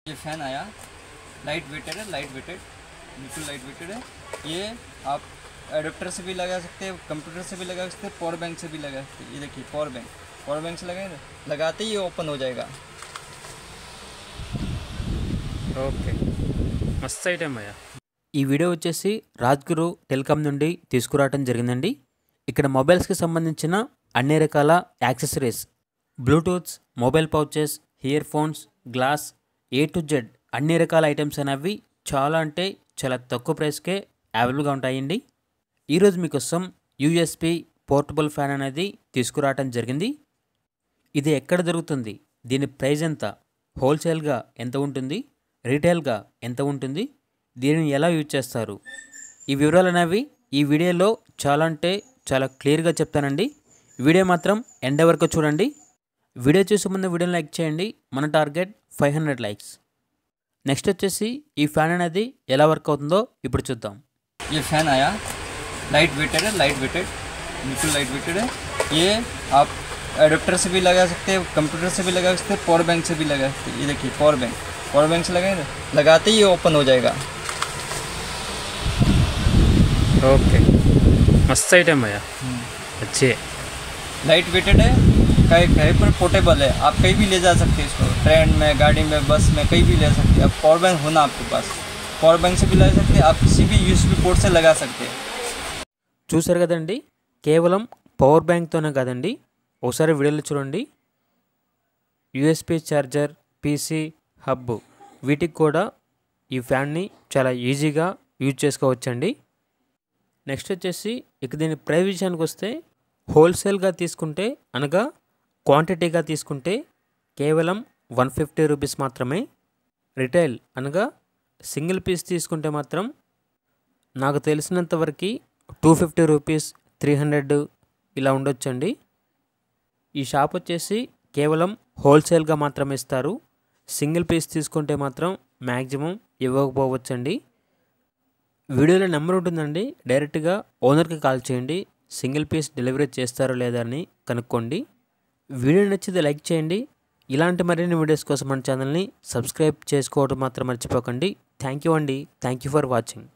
ये फ़ैन आया, light weighted है, बिल्कुल लाइट वेटेड है। ये आप एडाप्टर से भी लगा सकते हैं, कंप्यूटर से भी लगा सकते हैं, पावर बैंक से भी लगा सकते हैं। ये देखिए पावर बैंक से लगाएंगे, लगाते ही ये ओपन हो जाएगा। ఓకే మస్త్ ఐటమ్ అయ్యా. ఈ వీడియో వచ్చేసి రాజ్గురు టెలికామ్ నుండి తీసుకురావడం జరిగిందండి. ఇక్కడ మొబైల్స్కి సంబంధించిన అన్ని రకాల accessories, Bluetooths, mobile pouches, ear phones, glass, A to Z అన్ని రకాల ఐటమ్స్ అనేవి చాలా అంటే చాలా తక్కువ ప్రైస్కే అవైలబుల్గా ఉంటాయండి. ఈరోజు మీకోసం యూఎస్పి పోర్టబుల్ ఫ్యాన్ అనేది తీసుకురావడం జరిగింది. ఇది ఎక్కడ దొరుకుతుంది, దీని ప్రైస్ ఎంత, హోల్సేల్గా ఎంత ఉంటుంది, రీటైల్గా ఎంత ఉంటుంది, దీనిని ఎలా యూజ్ చేస్తారు, ఈ వివరాలు అనేవి ఈ వీడియోలో చాలా అంటే చాలా క్లియర్గా చెప్తానండి. వీడియో మాత్రం ఎండ్ వరకు చూడండి. వీడియో చూసే ముందు వీడియోని లైక్ చేయండి. మన టార్గెట్ 500 లైక్స్. నెక్స్ట్ వచ్చేసి ఈ ఫ్యాన్ అనేది ఎలా వర్క్ అవుతుందో ఇప్పుడు చూద్దాం. ये फ़ैन आया, लाइट वेटेड है, बिल्कुल लाइट वेटेड है। ये आप एडाप्टर से भी लगा सकते हैं, कंप्यूटर से भी लगा सकते हैं, पावर बैंक से भी लगा सकते हैं। ये देखिए पावर बैंक से लगाएंगे, लगाते ही ये ओपन हो जाएगा। ఓకే మస్త్ ఐటమ్ అయ్యా. अच्छे लाइट वेटेड है, कहीं पर पोर्टेबल है, आप कहीं भी ले जा सकते हैं इसको, ट्रेन में, गाड़ी में, बस में, कहीं भी ले सकते हैं। अब पावर बैंक होना आपके पास, पावर बैंक से भी लगा सकते हैं, आप किसी भी यूएसबी पोर्ट से लगा सकते हैं। చూసారు కదండి, కేవలం పవర్ బ్యాంక్తోనే కాదండి, ఒకసారి వీడియోలో చూడండి. యూఎస్బి ఛార్జర్, పీసీ, హబ్, వీటికి కూడా ఈ ఫ్యాన్ని చాలా ఈజీగా యూజ్ చేసుకోవచ్చండి. నెక్స్ట్ వచ్చేసి ఇక దీని ప్రైస్ విషయానికి వస్తే, హోల్సేల్గా తీసుకుంటే అనగా క్వాంటిటీగా తీసుకుంటే కేవలం 150 రూపీస్ మాత్రమే. రిటైల్ అనగా సింగిల్ పీస్ తీసుకుంటే మాత్రం నాకు తెలిసినంతవరకు 250 రూపీస్, 300 ఇలా ఉండొచ్చండి. ఈ షాప్ వచ్చేసి కేవలం హోల్సేల్గా మాత్రమే ఇస్తారు. సింగిల్ పీస్ తీసుకుంటే మాత్రం మ్యాక్సిమం ఇవ్వకపోవచ్చండి. వీడియోలో నెంబర్ ఉంటుందండి, డైరెక్ట్గా ఓనర్కి కాల్ చేయండి. సింగిల్ పీస్ డెలివరీ చేస్తారో లేదా అని కనుక్కోండి. వీడియో నచ్చితే లైక్ చేయండి. ఇలాంటి మరిన్ని వీడియోస్ కోసం మన ఛానల్ని సబ్స్క్రైబ్ చేసుకోవడం మాత్రం మర్చిపోకండి. థ్యాంక్ యూ అండి. Thank you for watching.